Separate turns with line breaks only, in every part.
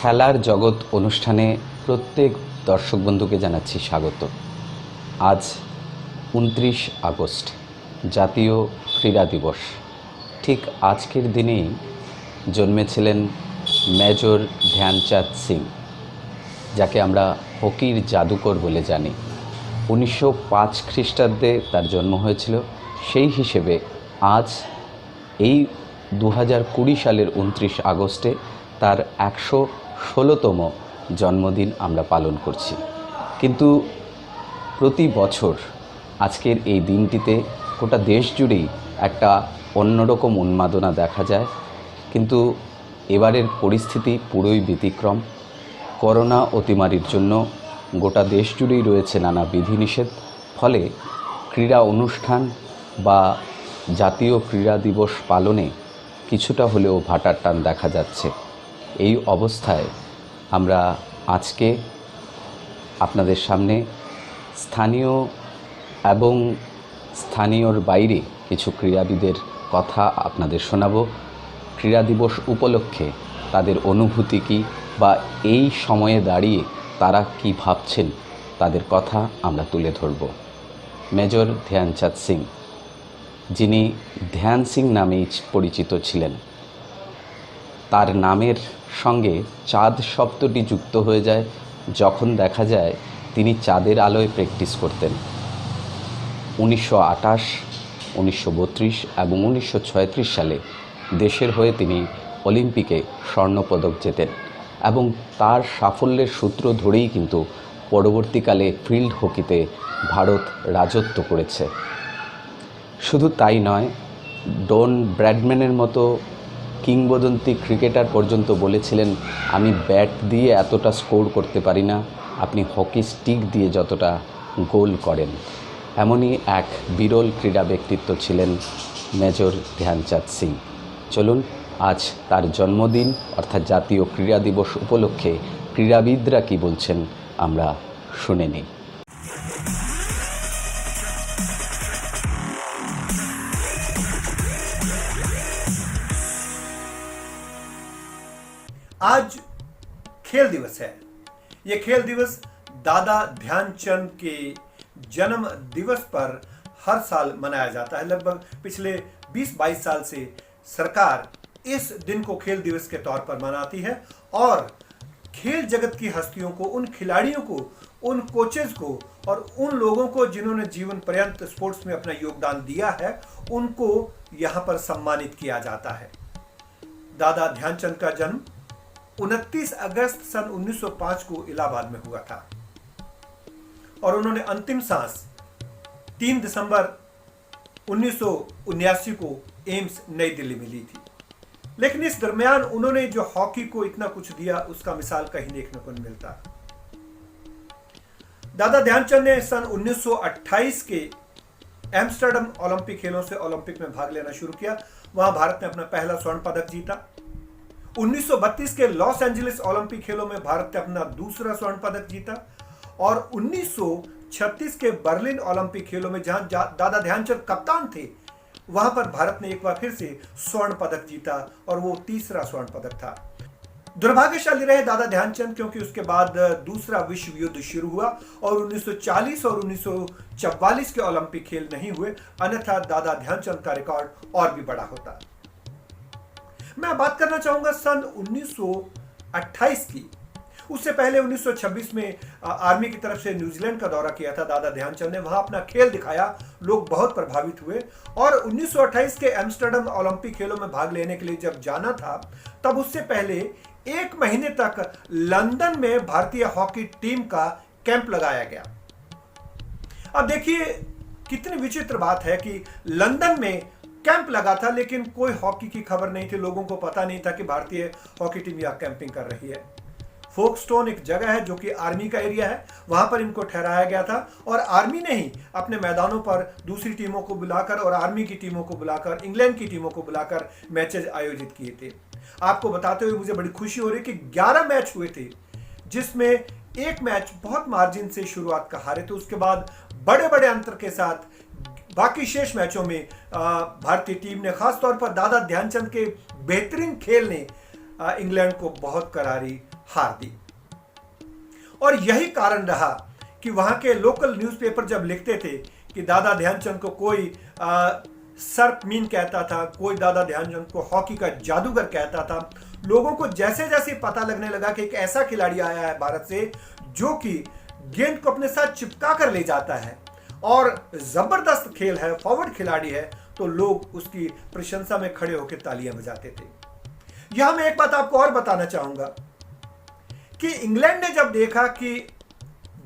খেলার জগৎ অনুষ্ঠানে প্রত্যেক দর্শক বন্ধুকে জানাচ্ছি স্বাগত। আজ 29 আগস্ট জাতীয় ক্রীড়া দিবস। ঠিক আজকের দিনেই জন্মেছিলেন মেজর ধ্যানচাঁদ সিং, যাকে আমরা হকির জাদুকর বলে জানি। 1905 খ্রিস্টাব্দে তার জন্ম হয়েছিল। সেই হিসেবে আজ এই 2020 সালের 29 আগস্টে তার 116তম জন্মদিন আমরা পালন করছি। কিন্তু প্রতি বছর আজকের এই দিনটিতে গোটা দেশ জুড়েই একটা অন্যরকম উন্মাদনা দেখা যায়। কিন্তু এবারের পরিস্থিতি পুরোই ব্যতিক্রম। করোনা অতিমারির জন্য গোটা দেশ জুড়েই রয়েছে নানা বিধিনিষেধ। ফলে ক্রীড়া অনুষ্ঠান বা জাতীয় ক্রীড়া দিবস পালনে কিছুটা হলেও ভাটার টান দেখা যাচ্ছে। এই অবস্থায় আমরা আজকে আপনাদের সামনে স্থানীয় এবং স্থানীয়র বাইরে কিছু ক্রীড়াবিদের কথা আপনাদের শোনাবো। ক্রীড়া দিবস উপলক্ষে তাদের অনুভূতি কী বা এই সময়ে দাঁড়িয়ে তারা কি ভাবছেন, তাদের কথা আমরা তুলে ধরব। মেজর ধ্যানচাঁদ সিং, যিনি ধ্যান সিং নামেই পরিচিত ছিলেন, তার নামের সঙ্গে চাঁদ শব্দটি যুক্ত হয়ে যায় যখন দেখা যায় তিনি চাঁদের আলোয় প্র্যাকটিস করতেন। 1928, 1932 এবং 1936 সালে দেশের হয়ে তিনি অলিম্পিকে স্বর্ণপদক জেতেন এবং তার সাফল্যের সূত্র ধরেই কিন্তু পরবর্তীকালে ফিল্ড হকিতে ভারত রাজত্ব করেছে। শুধু তাই নয়, ডন ব্র্যাডম্যানের মতো কিংবদন্তি ক্রিকেটার পর্যন্ত বলেছিলেন, আমি ব্যাট দিয়ে এতটা স্কোর করতে পারি না, আপনি হকি স্টিক দিয়ে যতটা গোল করেন। এমনই এক বিরল ক্রীড়া ব্যক্তিত্ব ছিলেন মেজর ধ্যানচাঁদ সিং। চলুন আজ তার জন্মদিন অর্থাৎ জাতীয় ক্রীড়া দিবস উপলক্ষে ক্রীড়াবিদরা কি বলছেন আমরা শুনে নিই।
आज खेल दिवस है। ये खेल दिवस दादा ध्यानचंद के जन्म दिवस पर हर साल मनाया जाता है। लगभग पिछले 20-22 साल से सरकार इस दिन को खेल दिवस के तौर पर मनाती है और खेल जगत की हस्तियों को, उन खिलाड़ियों को, उन कोचेज को और उन लोगों को जिन्होंने जीवन पर्यंत स्पोर्ट्स में अपना योगदान दिया है, उनको यहाँ पर सम्मानित किया जाता है। दादा ध्यानचंद का जन्म 29 अगस्त सन 1905 को इलाहाबाद में हुआ था और उन्होंने अंतिम सांस 3 दिसंबर 1979 को एम्स नई दिल्ली में ली थी। लेकिन इस दरमियान उन्होंने जो हॉकी को इतना कुछ दिया, उसका मिसाल कहीं देखने को नहीं मिलता। दादा ध्यानचंद ने सन 1928 के एम्स्टर्डम ओलंपिक खेलों से ओलंपिक में भाग लेना शुरू किया। वहां भारत ने अपना पहला स्वर्ण पदक जीता। 1932 के लॉस एंजलिस ओलंपिक खेलों में भारत ने अपना दूसरा स्वर्ण पदक जीता और 1936 के बर्लिन ओलंपिक खेलों में जहां दादा ध्यानचंद कप्तान थे, वहां पर भारत ने एक बार फिर से स्वर्ण पदक जीता और वो तीसरा स्वर्ण पदक था। दुर्भाग्यशाली रहे दादा ध्यानचंद, क्योंकि उसके बाद दूसरा विश्व युद्ध शुरू हुआ और 1940 और 1944 के ओलंपिक खेल नहीं हुए, अन्यथा दादा ध्यानचंद का रिकॉर्ड और भी बड़ा होता। मैं बात करना चाहूंगा सन 1928 की। उससे पहले 1926 में आर्मी की तरफ से न्यूजीलैंड का दौरा किया था दादा ध्यानचंद ने। वहां अपना खेल दिखाया, लोग बहुत प्रभावित हुए और 1928 के एम्स्टर्डम ओलंपिक खेलों में भाग लेने के लिए जब जाना था, तब उससे पहले 1 महीने तक लंदन में भारतीय हॉकी टीम का कैंप लगाया गया। अब देखिए कितनी विचित्र बात है कि लंदन में कैंप लगा था, लेकिन कोई हॉकी की खबर नहीं थी। लोगों को पता नहीं था कि भारतीय हॉकी टीम यहां कैंपिंग कर रही है। फोकस्टोन एक जगह है जो कि आर्मी का एरिया है, वहां पर इनको ठहराया गया था और आर्मी ने ही अपने मैदानों पर दूसरी टीमों को बुलाकर और आर्मी की टीमों को बुलाकर, इंग्लैंड की टीमों को बुलाकर मैचेज आयोजित किए थे। आपको बताते हुए मुझे बड़ी खुशी हो रही कि 11 मैच हुए थे, जिसमें एक मैच बहुत मार्जिन से शुरुआत का हारे थे। उसके बाद बड़े बड़े अंतर के साथ बाकी शेष मैचों में भारतीय टीम ने, खासतौर पर दादा ध्यानचंद के बेहतरीन खेल ने इंग्लैंड को बहुत करारी हार दी। और यही कारण रहा कि वहां के लोकल न्यूज़पेपर जब लिखते थे कि दादा ध्यानचंद को कोई सर्पमीन कहता था, कोई दादा ध्यानचंद को हॉकी का जादूगर कहता था, लोगों को जैसे जैसे पता लगने लगा कि एक ऐसा खिलाड़ी आया है भारत से जो कि गेंद को अपने साथ चिपका कर ले जाता है और जबरदस्त खेल है, फॉरवर्ड खिलाड़ी है, तो लोग उसकी प्रशंसा में खड़े होकर तालियां बजाते थे। यहां मैं एक बात आपको और बताना चाहूंगा कि इंग्लैंड ने जब देखा कि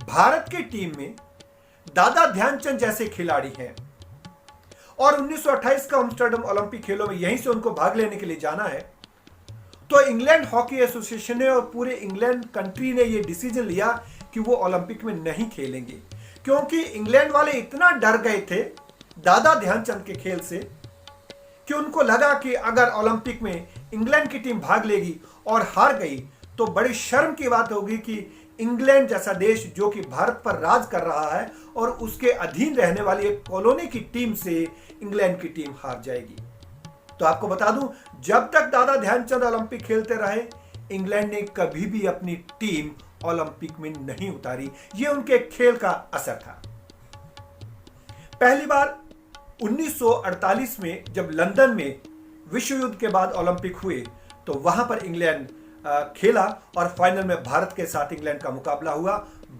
भारत की टीम में दादा ध्यानचंद जैसे खिलाड़ी हैं और 1928 का एम्स्टर्डम ओलंपिक खेलों में यहीं से उनको भाग लेने के लिए जाना है, तो इंग्लैंड हॉकी एसोसिएशन ने और पूरे इंग्लैंड कंट्री ने यह डिसीजन लिया कि वो ओलंपिक में नहीं खेलेंगे, क्योंकि इंग्लैंड वाले इतना डर गए थे दादा ध्यानचंद के खेल से कि उनको लगा कि अगर ओलंपिक में इंग्लैंड की टीम भाग लेगी और हार गई तो बड़ी शर्म की बात होगी कि इंग्लैंड जैसा देश जो कि भारत पर राज कर रहा है और उसके अधीन रहने वाली एक कॉलोनी की टीम से इंग्लैंड की टीम हार जाएगी। तो आपको बता दूं, जब तक दादा ध्यानचंद ओलंपिक खेलते रहे, इंग्लैंड ने कभी भी अपनी टीम ओलंपिक में नहीं उतारी। यह उनके खेल का असर था। पहली बार 1948 में जब लंदन में विश्व युद्ध के बाद ओलंपिक हुए तो वहां पर इंग्लैंड खेला और फाइनल में भारत के साथ इंग्लैंड का मुकाबला हुआ।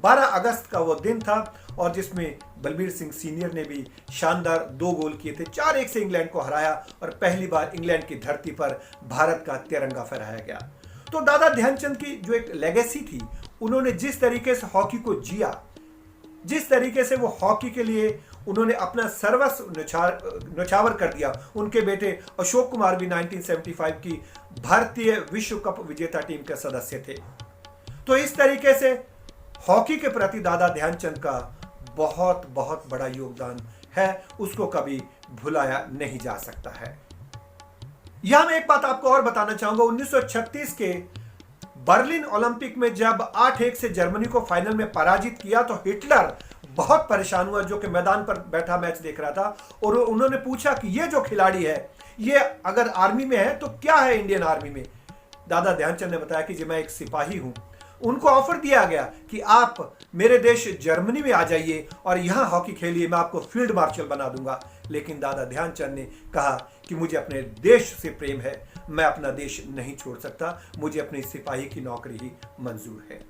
12 अगस्त का वो दिन था और जिसमें बलबीर सिंह सीनियर ने भी शानदार 2 गोल किए थे। 4-1 से इंग्लैंड को हराया और पहली बार इंग्लैंड की धरती पर भारत का तिरंगा फहराया गया। तो दादा ध्यानचंद की जो एक लेगेसी थी, उन्होंने जिस तरीके से हॉकी को जिया, जिस तरीके से वो हॉकी के लिए उन्होंने अपना सर्वस्व न्यौछावर कर दिया। उनके बेटे अशोक कुमार भी 1975 की भारतीय विश्व कप विजेता टीम के सदस्य थे। तो इस तरीके से हॉकी के प्रति दादा ध्यानचंद का बहुत बहुत बड़ा योगदान है, उसको कभी भुलाया नहीं जा सकता है। यहां मैं एक बात आपको और बताना चाहूंगा। 1936 के बर्लिन ओलंपिक में जब 8-1 से जर्मनी को फाइनल में पराजित किया तो हिटलर बहुत परेशान हुआ, जो कि मैदान पर बैठा मैच देख रहा था, और उन्होंने पूछा कि ये जो खिलाड़ी है ये अगर आर्मी में है तो क्या है इंडियन आर्मी में। दादा ध्यानचंद ने बताया कि जी मैं एक सिपाही हूं। उनको ऑफर दिया गया कि आप मेरे देश जर्मनी में आ जाइए और यहां हॉकी खेलिए, मैं आपको फील्ड मार्शल बना दूंगा। लेकिन दादा ध्यानचंद ने कहा कि मुझे अपने देश से प्रेम है, मैं अपना देश नहीं छोड़ सकता, मुझे अपनी सिपाही की नौकरी ही मंजूर है।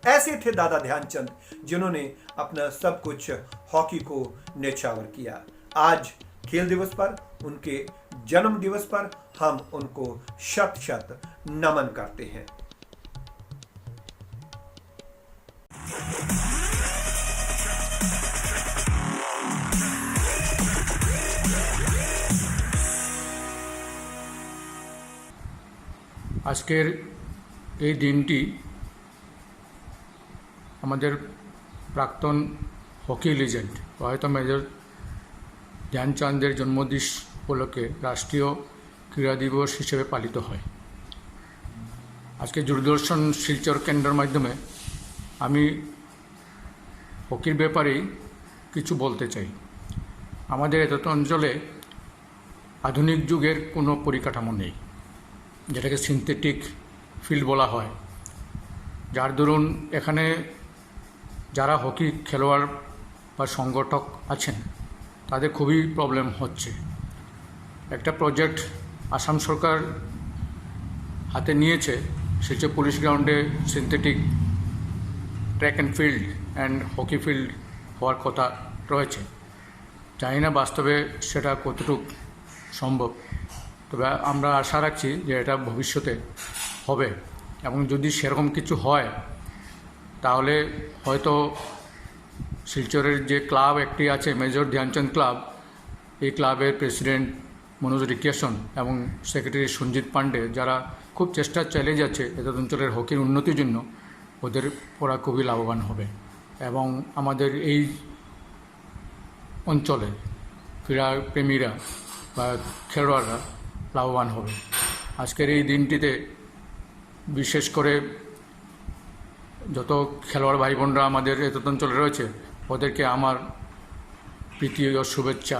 ऐसे थे दादा ध्यानचंद जिन्होंने अपना सब कुछ हॉकी को न्यौछावर किया। आज खेल दिवस पर, उनके जन्म दिवस पर हम उनको शत-शत नमन करते हैं।
আজকের এই দিনটি আমাদের প্রাক্তন হকি লিজেন্ড প্রয়াত মেজর ধ্যানচাঁদের জন্মদিন উপলক্ষে রাষ্ট্রীয় ক্রীড়া দিবস হিসেবে পালিত হয়। আজকে দূরদর্শন শিলচর কেন্দ্রের মাধ্যমে আমি হকির ব্যাপারেই কিছু বলতে চাই। আমাদের এত অঞ্চলে আধুনিক যুগের কোনো পরিকাঠামো নেই, যেটাকে সিনথেটিক ফিল্ড বলা হয়, যার দরুন এখানে যারা হকি খেলোয়াড় বা সংগঠক আছেন তাদের খুবই প্রবলেম হচ্ছে। একটা প্রজেক্ট আসাম সরকার হাতে নিয়েছে, শিলচর পুলিশ গ্রাউন্ডে synthetic track and field and hockey field হওয়ার কথা রয়েছে। জানি না বাস্তবে সেটা কতটুকু সম্ভব, তবে আমরা আশা রাখছি যে এটা ভবিষ্যতে হবে এবং যদি সেরকম কিছু হয় তাহলে হয়তো শিলচরের যে ক্লাব একটি আছে মেজর ধ্যানচাঁদ ক্লাব, এই ক্লাবের প্রেসিডেন্ট মনোজ রিকেশন এবং সেক্রেটারি সঞ্জিত পান্ডে, যারা খুব চেষ্টা চালিয়ে যাচ্ছে এত অঞ্চলের হকির উন্নতির জন্য, ওদের ওরা খুবই লাভবান হবে এবং আমাদের এই অঞ্চলের ক্রীড়াপ্রেমীরা বা খেলোয়াড়রা লাভবান হবে। আজকের এই দিনটিতে বিশেষ করে যত খেলোয়াড় ভাই বোনরা আমাদের এত অঞ্চলে রয়েছে ওদেরকে আমার প্রীতি ও শুভেচ্ছা।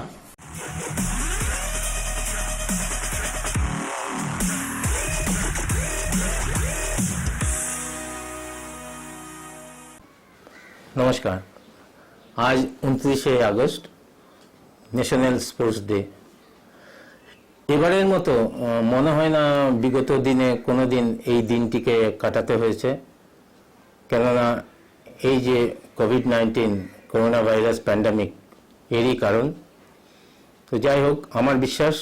নমস্কার। আজ 29শে আগস্ট, ন্যাশনাল স্পোর্টস ডে। এবারের মতো মনে হয় না বিগত দিনে কোনো দিন এই দিনটিকে কাটাতে হয়েছে, কেননা এই যে কোভিড-19 করোনা ভাইরাস প্যান্ডামিক এরই কারণ। তো যাই হোক, আমার বিশ্বাস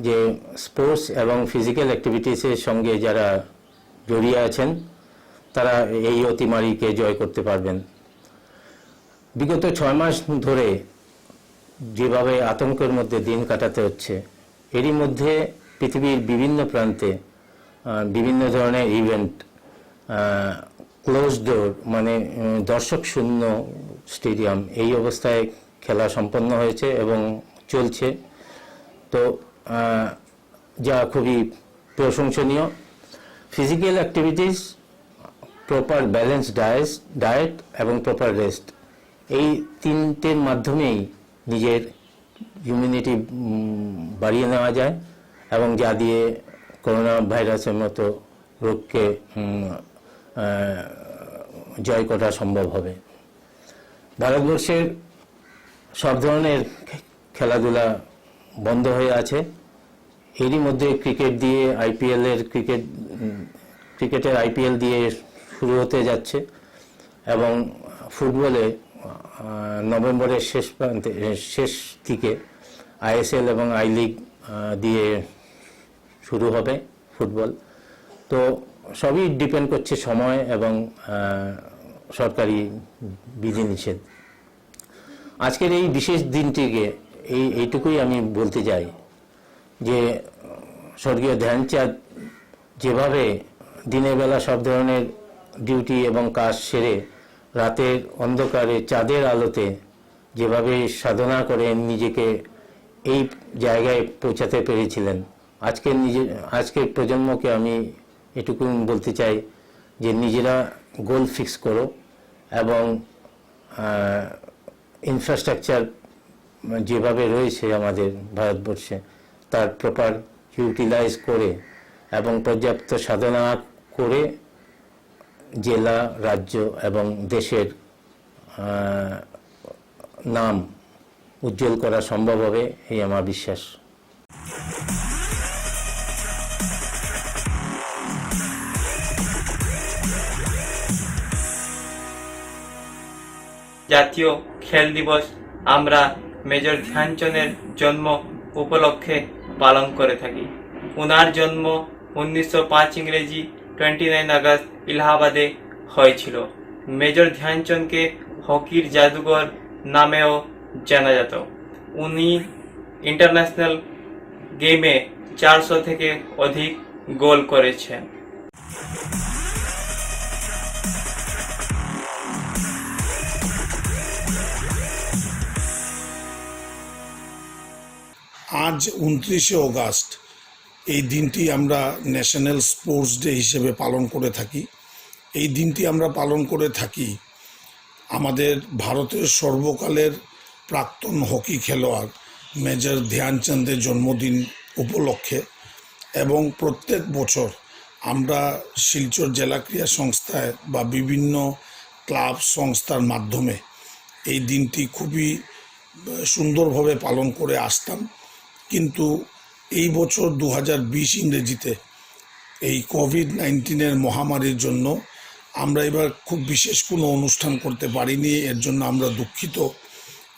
যে স্পোর্টস এবং ফিজিক্যাল অ্যাক্টিভিটিসের সঙ্গে যারা জড়িয়ে আছেন তারা এই অতিমারীকে জয় করতে পারবেন। বিগত 6 মাস ধরে যেভাবে আতঙ্কের মধ্যে দিন কাটাতে হচ্ছে, এরই মধ্যে পৃথিবীর বিভিন্ন প্রান্তে বিভিন্ন ধরনের ইভেন্ট, ক্লোজ ডোর মানে দর্শক শূন্য স্টেডিয়াম, এই অবস্থায় খেলা সম্পন্ন হয়েছে এবং চলছে। তো যা খুবই প্রশংসনীয়। Physical activities, proper balance diet এবং প্রপার রেস্ট, এই তিনটের মাধ্যমেই নিজের ইমিউনিটি বাড়িয়ে নেওয়া যায় এবং যা দিয়ে করোনা ভাইরাসের মতো রোগকে জয় করা সম্ভব হবে। ভারতবর্ষের সব ধরনের খেলাধুলা বন্ধ হয়ে আছে। এরই মধ্যে ক্রিকেট দিয়ে ক্রিকেটের আইপিএল দিয়ে শুরু হতে যাচ্ছে এবং ফুটবলে নভেম্বরের শেষ দিকে আইএসএল এবং আই লিগ দিয়ে শুরু হবে ফুটবল। তো সবই ডিপেন্ড করছে সময় এবং সরকারি বিধিনিষেধ। আজকের এই বিশেষ দিনটিকে এইটুকুই আমি বলতে চাই যে স্বর্গীয় ধ্যানচাঁদ যেভাবে দিনের বেলা সব ধরনের ডিউটি এবং কাজ সেরে রাতের অন্ধকারে চাঁদের আলোতে যেভাবে সাধনা করে নিজেকে এই জায়গায় পৌঁছাতে পেরেছিলেন, আজকের প্রজন্মকে আমি এটুকু বলতে চাই যে নিজেরা গোল ফিক্স করো এবং ইনফ্রাস্ট্রাকচার যেভাবে রয়েছে আমাদের ভারতবর্ষে তার প্রপার ইউটিলাইজ করে এবং পর্যাপ্ত সাধনা করে জেলা, রাজ্য এবং দেশের নাম উজ্জ্বল করা সম্ভব হবে, এই আমার বিশ্বাস।
জাতীয় খেল দিবস আমরা মেজর ধ্যানচাঁদের জন্ম উপলক্ষে পালন করে থাকি। ওনার জন্ম 1905 ইংরেজি 29 আগস্ট ইলাহাবাদে হয়েছিল। মেজর ধ্যানচাঁদকে হকির জাদুঘর নামেও জানা যেত। উনি ইন্টারন্যাশনাল গেমে 400 থেকে অধিক গোল করেছেন।
আজ 29শে অগাস্ট, এই দিনটি আমরা ন্যাশনাল স্পোর্টস ডে হিসেবে পালন করে থাকি। এই দিনটি আমরা পালন করে থাকি আমাদের ভারতের সর্বকালের প্রাক্তন হকি খেলোয়াড় মেজর ধ্যানচাঁদের জন্মদিন উপলক্ষে, এবং প্রত্যেক বছর আমরা শিলচর জেলা ক্রীড়া সংস্থায় বা বিভিন্ন ক্লাব সংস্থার মাধ্যমে এই দিনটি খুবই সুন্দরভাবে পালন করে আসতাম। কিন্তু এই বছর 2020 ইংরেজিতে এই কোভিড-19 মহামারীর জন্য আমরা এবার খুব বিশেষ কোনো অনুষ্ঠান করতে পারিনি। এর জন্য আমরা দুঃখিত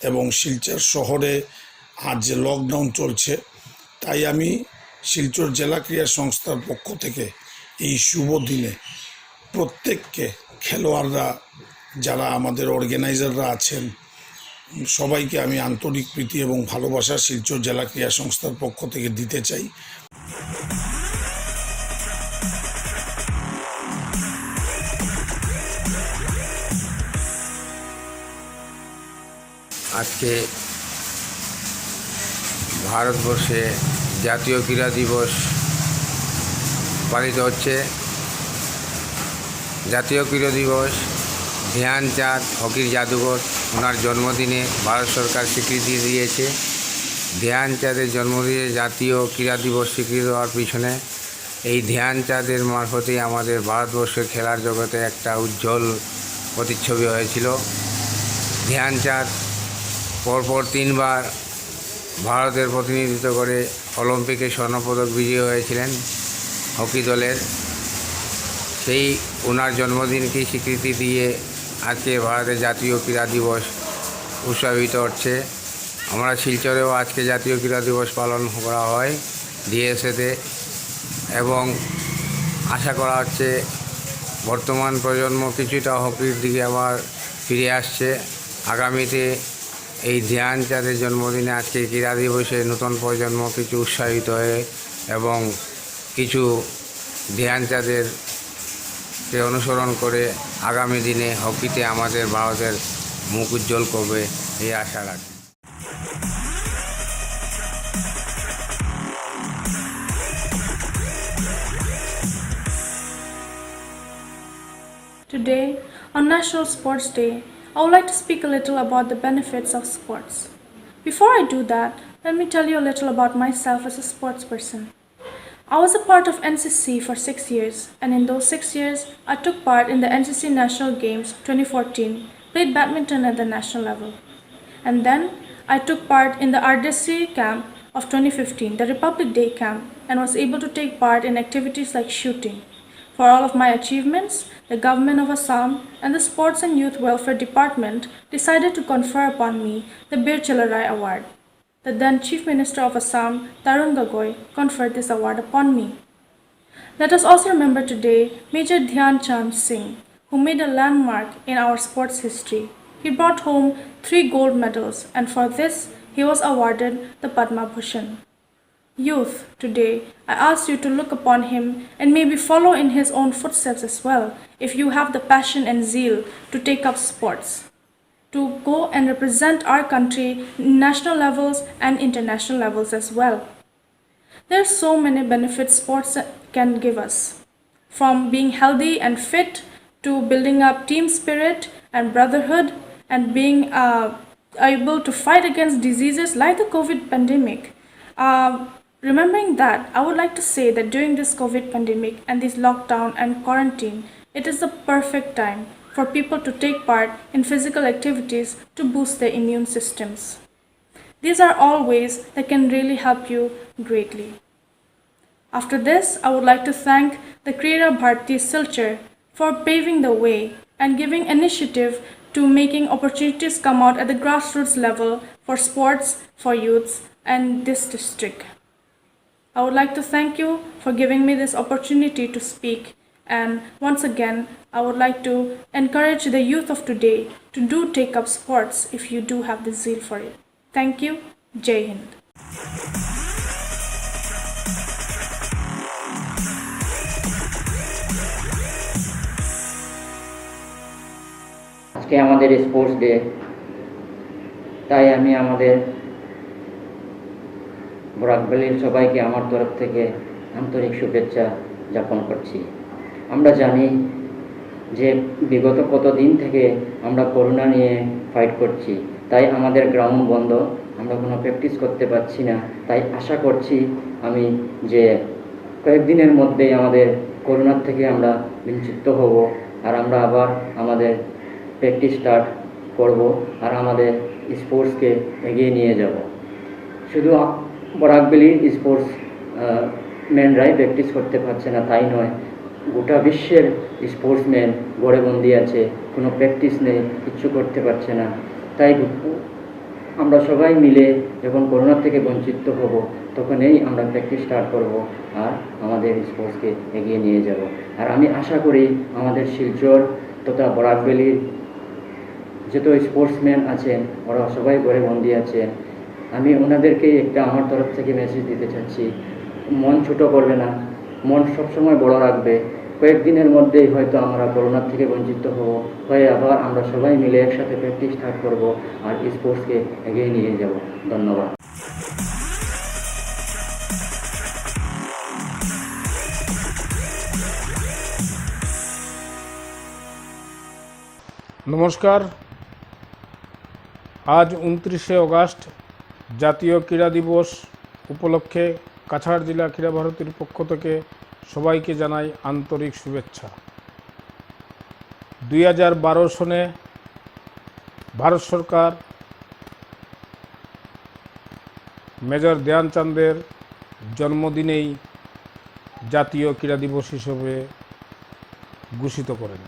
এবং শিলচর শহরে আজ যে লকডাউন চলছে, তাই আমি শিলচর জেলা ক্রীড়া সংস্থার পক্ষ থেকে এই শুভ দিনে প্রত্যেককে, খেলোয়াড়রা যারা আমাদের অর্গানাইজাররা আছেন, সবাইকে আমি আন্তরিক প্রীতি এবং ভালোবাসা শিলচর জেলা ক্রীড়া সংস্থার পক্ষ থেকে দিতে চাই।
আজকে ভারতবর্ষে জাতীয় ক্রীড়া দিবস পালিত হচ্ছে। জাতীয় ক্রীড়া দিবস ধ্যানচাঁদ হকির জাদুঘর, ওনার জন্মদিনে ভারত সরকার স্বীকৃতি দিয়েছে। ধ্যানচাঁদের জন্মদিনে জাতীয় ক্রীড়া দিবস স্বীকৃতি হওয়ার পিছনে এই ধ্যানচাঁদের মারফতেই আমাদের ভারতবর্ষের খেলার জগতে একটা উজ্জ্বল প্রতিচ্ছবি হয়েছিল। ধ্যানচাঁদ পরপর 3বার ভারতের প্রতিনিধিত্ব করে অলিম্পিকে স্বর্ণপদক বিজয়ী হয়েছিলেন হকি দলের। সেই ওনার জন্মদিনকে স্বীকৃতি দিয়ে আজকে ভারতের জাতীয় ক্রীড়া দিবস উৎসবিত হচ্ছে। আমরা শিলচরেও আজকে জাতীয় ক্রীড়া দিবস পালন করা হয় ডিএসএতে, এবং আশা করা হচ্ছে বর্তমান প্রজন্ম কিছুটা হকির দিকে আবার ফিরে আসছে। আগামীতে এই ধ্যানচাঁদের জন্মদিনে আজকে ক্রীড়া দিবসে নতুন প্রজন্ম কিছু উৎসাহিত হয়ে এবং কিছু ধ্যানচাঁদের কে অনুসরণ করে আগামী দিনে হকিতে আমাদের ভারতের মুখ উজ্জ্বল করবে এই আশা রাখি।
Today, on National Sports Day, I would like to speak a little about the benefits of sports. Before I do that, let me tell you a little about myself as a sports person. I was a part of NCC for 6 years, and in those 6 years, I took part in the NCC National Games 2014, played badminton at the national level. And then, I took part in the RDC camp of 2015, the Republic Day camp, and was able to take part in activities like shooting. For all of my achievements, the government of Assam and the Sports and Youth Welfare Department decided to confer upon me the Bir Chalarai Award. The then Chief Minister of Assam, Tarun Gogoi, conferred this award upon me. Let us also remember today Major Dhyan Chand Singh, who made a landmark in our sports history. He brought home 3 gold medals, and for this, he was awarded the Padma Bhushan. Youth, today, I ask you to look upon him and maybe follow in his own footsteps as well, if you have the passion and zeal to take up sports, to go and represent our country in national levels and international levels as well. There are so many benefits sports can give us, from being healthy and fit to building up team spirit and brotherhood and being able to fight against diseases like the COVID pandemic. Remembering that, I would like to say that during this COVID pandemic and this lockdown and quarantine, it is the perfect time for people to take part in physical activities to boost their immune systems. These are all ways that can really help you greatly. After this, I would like to thank the Krira Bharati Silchar for paving the way and giving initiative to making opportunities come out at the grassroots level for sports for youths and this district. I would like to thank you for giving me this opportunity to speak, and once again, I would like to encourage the youth of today to do take up sports if you do have the zeal for it. Thank you. Jai Hind.
আজকে আমাদের sports day, তাই আমি আমাদের বরাকভ্যালির সবাইকে আমার তরফ থেকে আন্তরিক শুভেচ্ছা জ্ঞাপন করছি। আমরা জানি যে বিগত কতদিন থেকে আমরা করোনা নিয়ে ফাইট করছি, তাই আমাদের গ্রাউন্ড বন্ধ, আমরা কোনো প্র্যাকটিস করতে পারছি না। তাই আশা করছি আমি যে কয়েকদিনের মধ্যেই আমাদের করোনার থেকে আমরা বিচ্যুত হব, আর আমরা আবার আমাদের প্র্যাকটিস স্টার্ট করব, আর আমাদের স্পোর্টসকে এগিয়ে নিয়ে যাব। শুধু বরাকভ্যালির স্পোর্টস ম্যানরাই প্র্যাকটিস করতে পারছে না তাই নয়, গোটা বিশ্বের স্পোর্টসম্যান ঘরে বন্দি আছে, কোনো প্র্যাকটিস নেই, কিচ্ছু করতে পারছে না। তাই আমরা সবাই মিলে যখন করোনা থেকে বঞ্চিত হব, তখনই আমরা প্র্যাকটিস স্টার্ট করব আর আমাদের স্পোর্টসকে এগিয়ে নিয়ে যাব। আর আমি আশা করি আমাদের শিলচর তথা বরাকভ্যালির যত স্পোর্টসম্যান আছেন ওরা সবাই ঘরে বন্দি আছেন, আমি ওনাদেরকে একটা আমার তরফ থেকে মেসেজ দিতে চাচ্ছি, মন ছোট করবে না, মন সবসময় বড় রাখবে। কয়েকদিনের মধ্যেই হয়তো আমরা করোনার থেকে বঞ্চিত হব, হয়ে আবার আমরা সবাই মিলে একসাথে প্র্যাকটিস স্টার্ট করব আর স্পোর্টসকে এগিয়ে নিয়ে যাব। ধন্যবাদ।
নমস্কার। আজ 29শে অগাস্ট জাতীয় ক্রীড়া দিবস উপলক্ষে কাছাড় জেলা ক্রীড়া ভারতীর পক্ষ থেকে সবাইকে জানাই আন্তরিক শুভেচ্ছা। 2012 সনে ভারত সরকার মেজর ধ্যানচাঁদের জন্মদিনেই জাতীয় ক্রীড়া দিবস হিসেবে ঘোষিত করেন।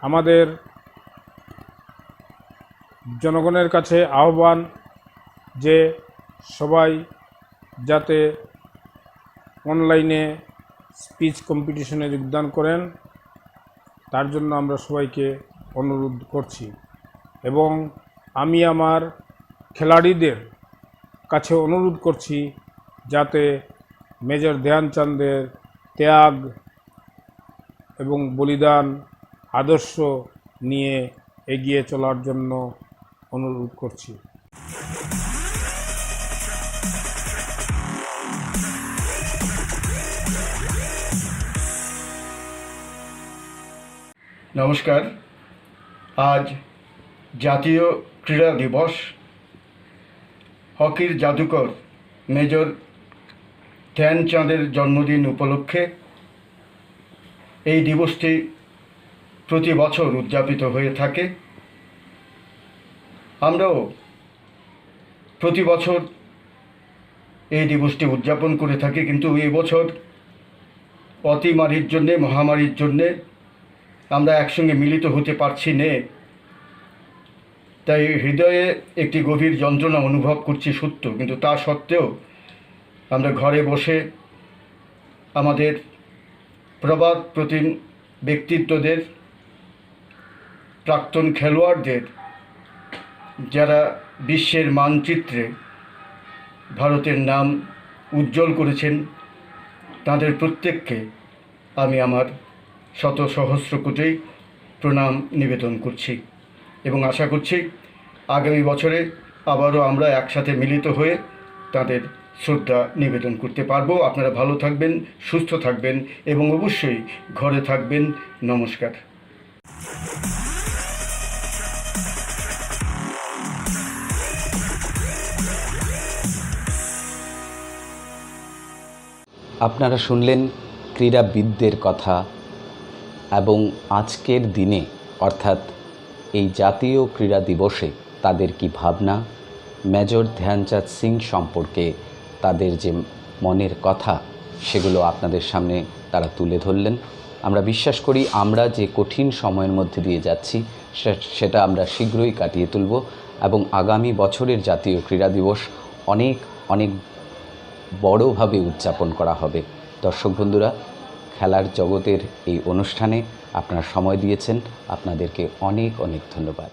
আমাদের জনগণের কাছে আহ্বান যে সবাই যাতে অনলাইনে স্পিচ কম্পিটিশনে যোগদান করেন, তার জন্য আমরা সবাইকে অনুরোধ করছি। এবং আমি আমার খেলাড়িদের কাছে অনুরোধ করছি যাতে মেজর ধ্যানচাঁদের ত্যাগ এবং বলিদান আদর্শ নিয়ে এগিয়ে চলার জন্য অনুরোধ করছি।
নমস্কার। আজ জাতীয় ক্রীড়া দিবস। হকির জাদুকর মেজর ধ্যানচাঁদের জন্মদিন উপলক্ষে এই দিবসটি প্রতি বছর উদযাপিত হয়ে থাকে। আমরাও প্রতি বছর এই দিবসটি উদযাপন করে থাকি, কিন্তু এই বছর অতিমারির জন্যে, মহামারীর জন্যে আমরা একসঙ্গে মিলিত হতে পারছি না। তাই হৃদয়ে একটি গভীর যন্ত্রণা অনুভব করছি সত্য, কিন্তু তা সত্ত্বেও আমরা ঘরে বসে আমাদের প্রবাদ প্রতিম ব্যক্তিত্বদের, প্রাক্তন খেলোয়াড়দের, যারা বিশ্বের মানচিত্রে ভারতের নাম উজ্জ্বল করেছেন, তাদের প্রত্যেককে আমি আমার শত সহস্র কোটি প্রণাম নিবেদন করছি এবং আশা করছি আগামী বছরে আবারও আমরা একসাথে মিলিত হয়ে তাদের শ্রদ্ধা নিবেদন করতে পারবো। আপনারা ভালো থাকবেন, সুস্থ থাকবেন এবং অবশ্যই ঘরে থাকবেন। নমস্কার।
আপনারা শুনলেন ক্রীড়াবিদদের কথা এবং আজকের দিনে অর্থাৎ এই জাতীয় ক্রীড়া দিবসে তাদের কি ভাবনা, মেজর ধ্যানচাঁদ সিং সম্পর্কে তাদের যে মনের কথা, সেগুলো আপনাদের সামনে তারা তুলে ধরলেন। আমরা বিশ্বাস করি আমরা যে কঠিন সময়ের মধ্যে দিয়ে যাচ্ছি সেটা আমরা শীঘ্রই কাটিয়ে তুলব এবং আগামী বছরের জাতীয় ক্রীড়া দিবস অনেক অনেক বড়োভাবে উদযাপন করা হবে। দর্শক বন্ধুরা, খেলার জগতের এই অনুষ্ঠানে আপনারা সময় দিয়েছেন, আপনাদেরকে অনেক অনেক ধন্যবাদ।